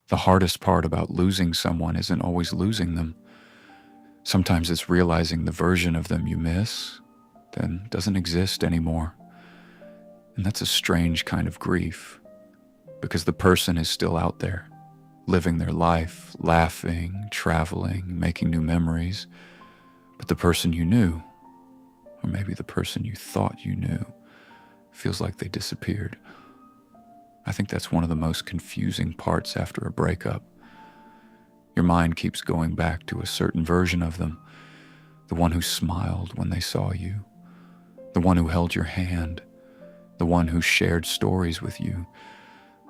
The hardest part about losing someone isn't always losing them. Sometimes it's realizing the version of them you miss then doesn't exist anymore. And that's a strange kind of grief, because the person is still out there, living their life, laughing, traveling, making new memories. But the person you knew, or maybe the person you thought you knew, feels like they disappeared. I think that's one of the most confusing parts after a breakup. Your mind keeps going back to a certain version of them, the one who smiled when they saw you, the one who held your hand, the one who shared stories with you,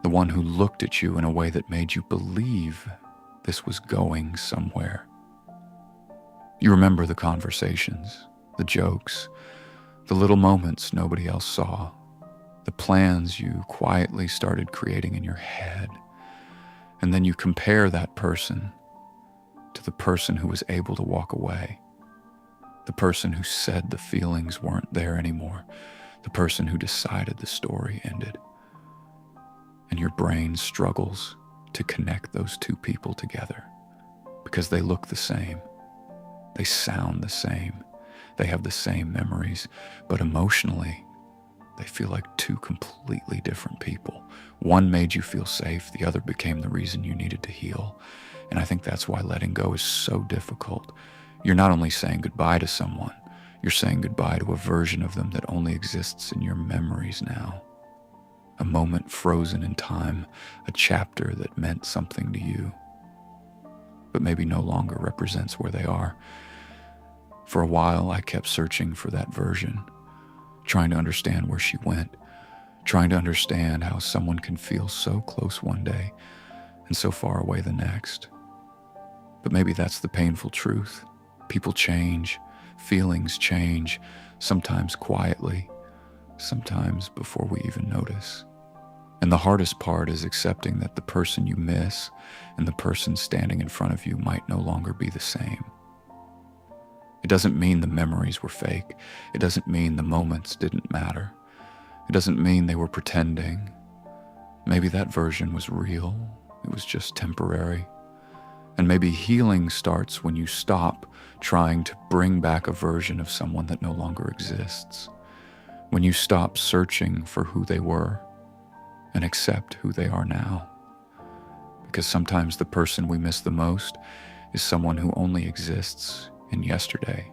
the one who looked at you in a way that made you believe this was going somewhere. You remember the conversations, the jokes, the little moments nobody else saw, the plans you quietly started creating in your head. And then you compare that person to the person who was able to walk away, the person who said the feelings weren't there anymore, the person who decided the story ended. And your brain struggles to connect those two people together because they look the same, they sound the same, they have the same memories, but emotionally, they feel like two completely different people. One made you feel safe, the other became the reason you needed to heal. And I think that's why letting go is so difficult. You're not only saying goodbye to someone, you're saying goodbye to a version of them that only exists in your memories now. A moment frozen in time, a chapter that meant something to you, but maybe no longer represents where they are. For a while, I kept searching for that version, trying to understand where she went, trying to understand how someone can feel so close one day and so far away the next. But maybe that's the painful truth. People change, feelings change, sometimes quietly, sometimes before we even notice. And the hardest part is accepting that the person you miss and the person standing in front of you might no longer be the same. It doesn't mean the memories were fake. It doesn't mean the moments didn't matter. It doesn't mean they were pretending. Maybe that version was real. It was just temporary. And maybe healing starts when you stop trying to bring back a version of someone that no longer exists. When you stop searching for who they were and accept who they are now. Because sometimes the person we miss the most is someone who only exists in yesterday.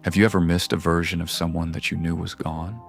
Have you ever missed a version of someone that you knew was gone?